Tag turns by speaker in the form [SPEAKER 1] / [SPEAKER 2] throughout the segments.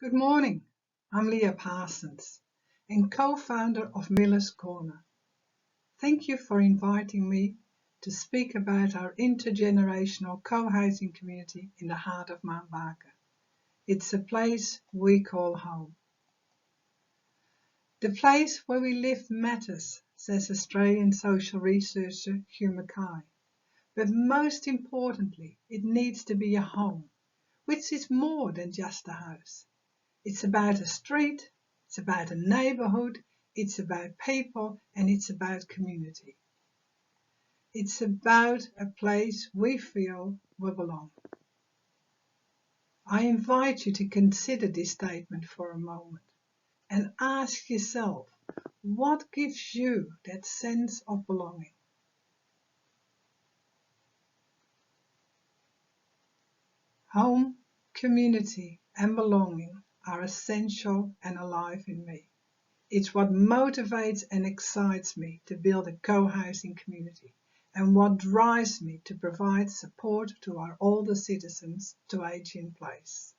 [SPEAKER 1] Good morning. I'm Lia Parsons and co-founder of Miller's Corner. Thank you for inviting me to speak about our intergenerational co-housing community in the heart of Mount Barker. It's a place we call home. The place where we live matters, says Australian social researcher Hugh Mackay. But most importantly, it needs to be a home, which is more than just a house. It's about a street, it's about a neighborhood, it's about people, and it's about community. It's about a place we feel we belong. I invite you to consider this statement for a moment and ask yourself, what gives you that sense of belonging? Home, community, and belonging are essential and alive in me. It's what motivates and excites me to build a co-housing community and what drives me to provide support to our older citizens to age in place.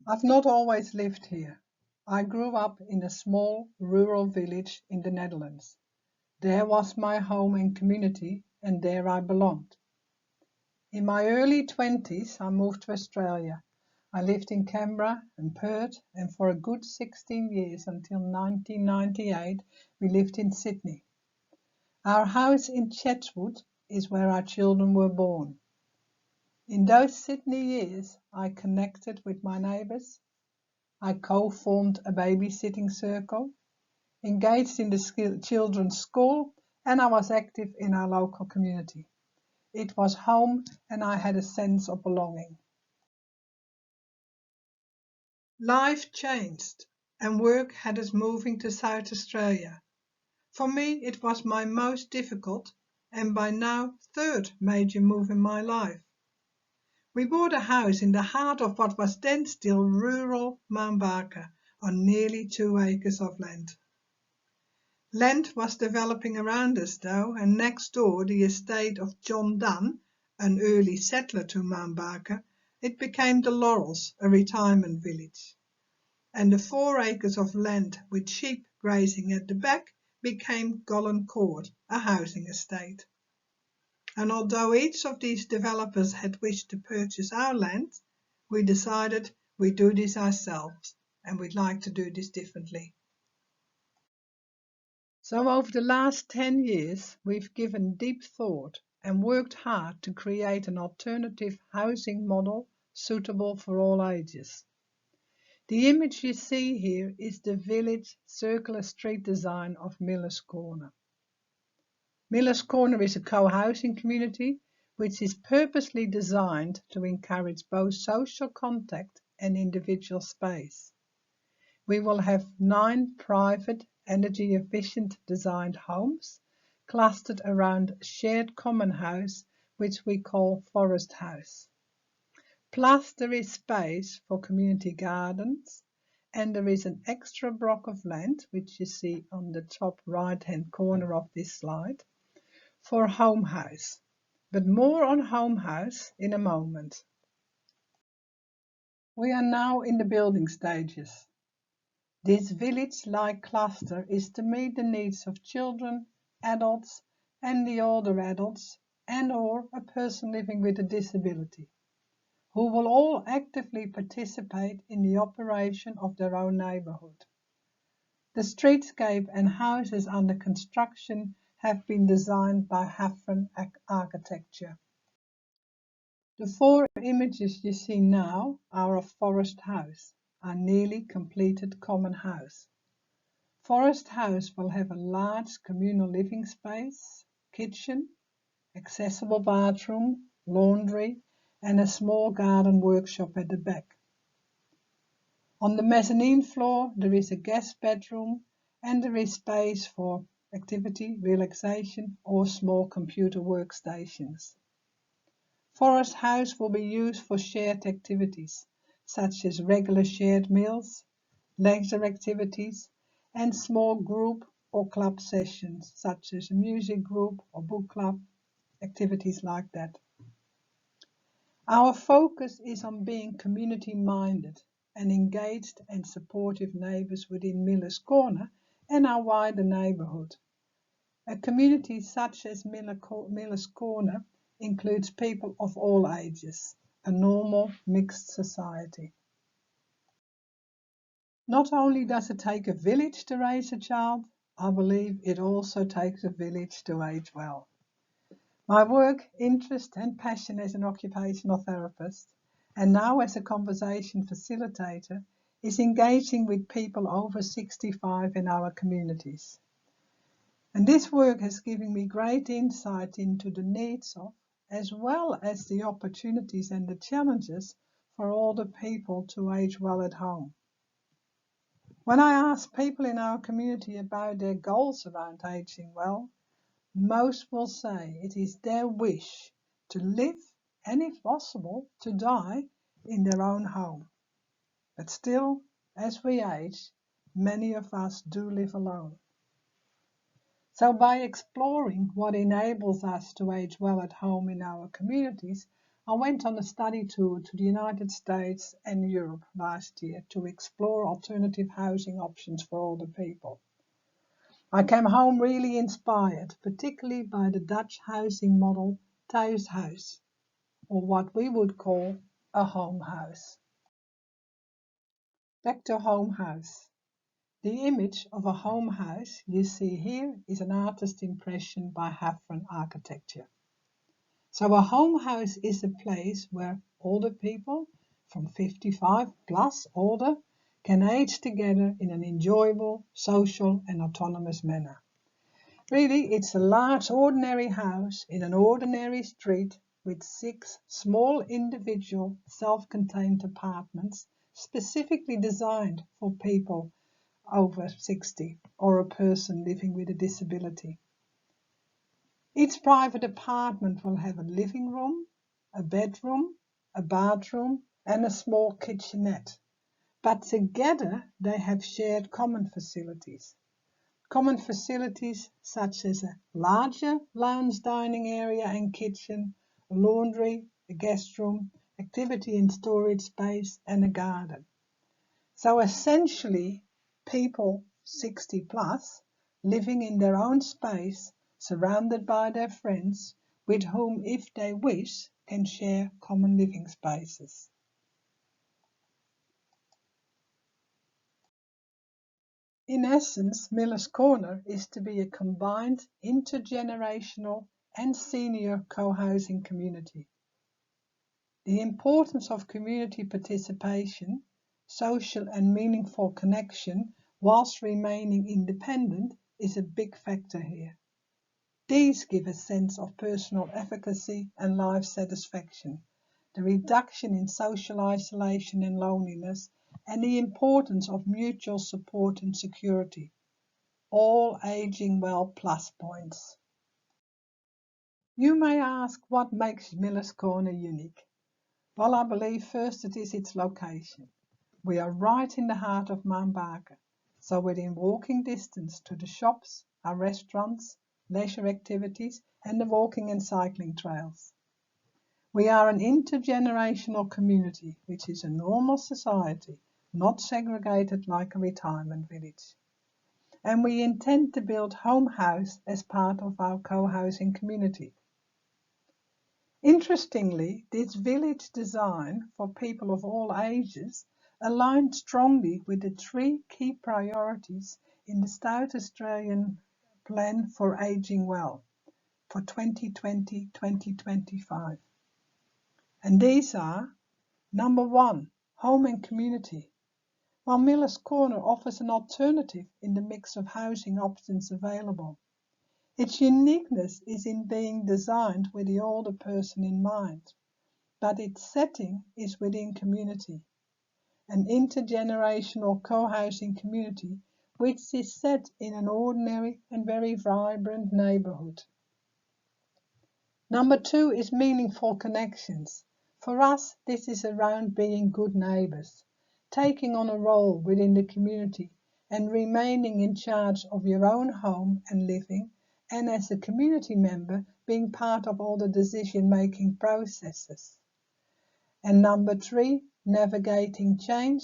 [SPEAKER 1] I've not always lived here. I grew up in a small rural village in the Netherlands. There was my home and community, and there I belonged. In my early 20s, I moved to Australia. I lived in Canberra and Perth, and for a good 16 years until 1998, we lived in Sydney. Our house in Chatswood is where our children were born. In those Sydney years, I connected with my neighbours. I co-formed a babysitting circle, engaged in the children's school, and I was active in our local community. It was home, and I had a sense of belonging. Life changed, and work had us moving to South Australia. For me, it was my most difficult, and by now third major move in my life. We bought a house in the heart of what was then still rural Mount Barker, on nearly 2 acres of land. Land was developing around us though, and next door the estate of John Dunn, an early settler to Mount Barker, it became the Laurels, a retirement village. And the 4 acres of land with sheep grazing at the back became Gollan Court, a housing estate. And although each of these developers had wished to purchase our land, we decided we'd do this ourselves, and we'd like to do this differently. So over the last 10 years, we've given deep thought and worked hard to create an alternative housing model suitable for all ages. The image you see here is the village circular street design of Miller's Corner. Miller's Corner is a co-housing community which is purposely designed to encourage both social contact and individual space. We will have 9 private, energy-efficient designed homes clustered around a shared common house which we call Forest House. Plus there is space for community gardens, and there is an extra block of land, which you see on the top right-hand corner of this slide, for HomeHouse. But more on HomeHouse in a moment. We are now in the building stages. This village-like cluster is to meet the needs of children, adults, and the older adults, and/or a person living with a disability, who will all actively participate in the operation of their own neighborhood. The streetscape and houses under construction have been designed by Hafren Architecture. The 4 images you see now are of Forest House, our nearly completed common house. Forest House will have a large communal living space, kitchen, accessible bathroom, laundry, and a small garden workshop at the back. On the mezzanine floor there is a guest bedroom, and there is space for activity, relaxation, or small computer workstations. Forest House will be used for shared activities, such as regular shared meals, leisure activities, and small group or club sessions, such as a music group or book club, activities like that. Our focus is on being community-minded and engaged and supportive neighbours within Miller's Corner and our wider neighbourhood. A community such as Miller's Corner includes people of all ages, a normal mixed society. Not only does it take a village to raise a child, I believe it also takes a village to age well. My work, interest and passion as an occupational therapist, and now as a conversation facilitator, is engaging with people over 65 in our communities. And this work has given me great insight into the needs of, as well as the opportunities and the challenges for older people to age well at home. When I ask people in our community about their goals around aging well, most will say it is their wish to live and, if possible, to die in their own home. But still, as we age, many of us do live alone. So by exploring what enables us to age well at home in our communities, I went on a study tour to the United States and Europe last year to explore alternative housing options for older people. I came home really inspired, particularly by the Dutch housing model Thuishuis, or what we would call a home house. Back to HomeHouse. The image of a home house you see here is an artist's impression by Hafren Architecture. So a home house is a place where older people, from 55 plus older, can age together in an enjoyable, social and autonomous manner. Really, it's a large ordinary house in an ordinary street with 6 small individual self-contained apartments specifically designed for people over 60 or a person living with a disability. Each private apartment will have a living room, a bedroom, a bathroom and a small kitchenette, but together they have shared common facilities. Common facilities such as a larger lounge dining area and kitchen, a laundry, a guest room, activity and storage space and a garden. So essentially, people 60 plus living in their own space, surrounded by their friends, with whom, if they wish, can share common living spaces. In essence, Miller's Corner is to be a combined intergenerational and senior co-housing community. The importance of community participation, social and meaningful connection whilst remaining independent is a big factor here. These give a sense of personal efficacy and life satisfaction, the reduction in social isolation and loneliness, and the importance of mutual support and security, all aging well plus points. You may ask what makes Miller's Corner unique. Well, I believe first it is its location. We are right in the heart of Mount Barker, so within walking distance to the shops, our restaurants, leisure activities and the walking and cycling trails. We are an intergenerational community, which is a normal society, not segregated like a retirement village. And we intend to build HomeHouse as part of our co-housing community. Interestingly, this village design for people of all ages aligned strongly with the 3 key priorities in the South Australian Plan for Aging Well for 2020-2025. And these are, number 1, home and community. While Miller's Corner offers an alternative in the mix of housing options available, its uniqueness is in being designed with the older person in mind, but its setting is within community, an intergenerational co-housing community which is set in an ordinary and very vibrant neighbourhood. Number 2 is meaningful connections. For us, this is around being good neighbours, taking on a role within the community and remaining in charge of your own home and living, and as a community member being part of all the decision-making processes. And number 3, navigating change,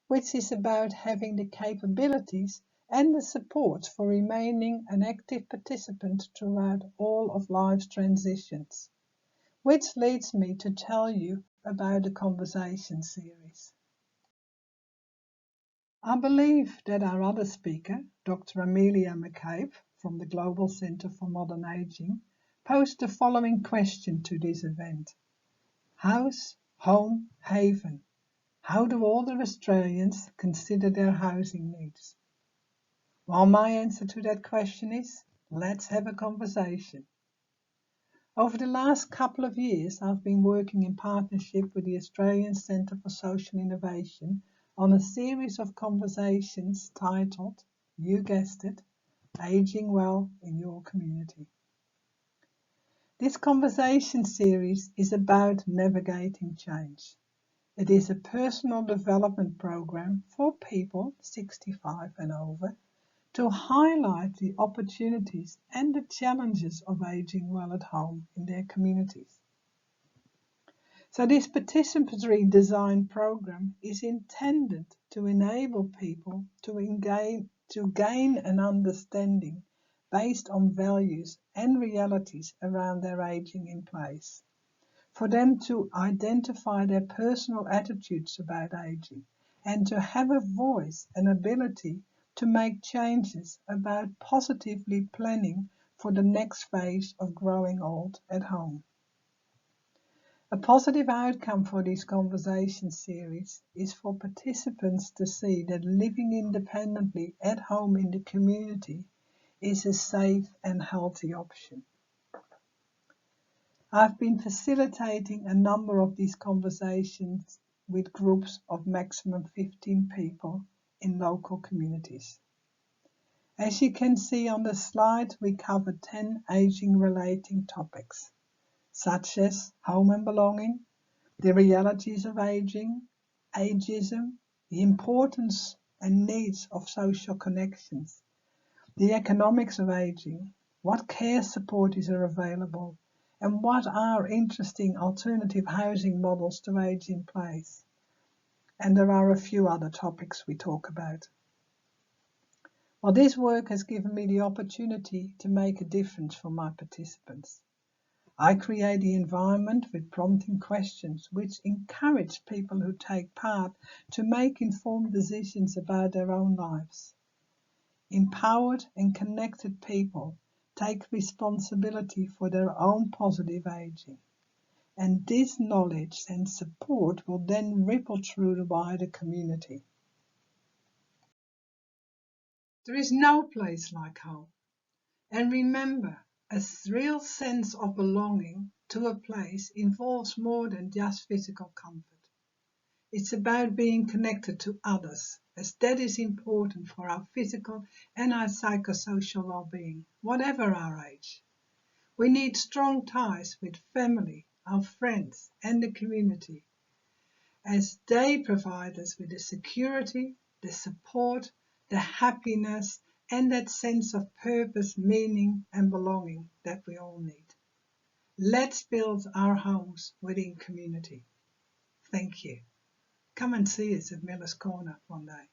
[SPEAKER 1] which is about having the capabilities and the support for remaining an active participant throughout all of life's transitions. Which leads me to tell you about the conversation series. I believe that our other speaker, Dr. Amelia McCabe from the Global Centre for Modern Aging, posed the following question to this event. House, home, haven. How do older Australians consider their housing needs? Well, my answer to that question is, let's have a conversation. Over the last couple of years, I've been working in partnership with the Australian Centre for Social Innovation on a series of conversations titled, you guessed it, Aging Well in Your Community. This conversation series is about navigating change. It is a personal development program for people 65 and over to highlight the opportunities and the challenges of aging well at home in their communities. So this participatory design program is intended to enable people to gain an understanding based on values and realities around their aging in place, for them to identify their personal attitudes about aging and to have a voice and ability to make changes about positively planning for the next phase of growing old at home. A positive outcome for this conversation series is for participants to see that living independently at home in the community is a safe and healthy option. I've been facilitating a number of these conversations with groups of maximum 15 people in local communities. As you can see on the slide, we cover 10 aging-relating topics, such as home and belonging, the realities of aging, ageism, the importance and needs of social connections, the economics of aging, what care supports are available, and what are interesting alternative housing models to age in place. And there are a few other topics we talk about. Well, this work has given me the opportunity to make a difference for my participants. I create the environment with prompting questions which encourage people who take part to make informed decisions about their own lives. Empowered and connected people take responsibility for their own positive aging, and this knowledge and support will then ripple through the wider community. There is no place like home, and remember, a real sense of belonging to a place involves more than just physical comfort. It's about being connected to others, as that is important for our physical and our psychosocial well-being, whatever our age. We need strong ties with family, our friends, and the community, as they provide us with the security, the support, the happiness, and that sense of purpose, meaning, and belonging that we all need. Let's build our homes within community. Thank you. Come and see us at Miller's Corner one day.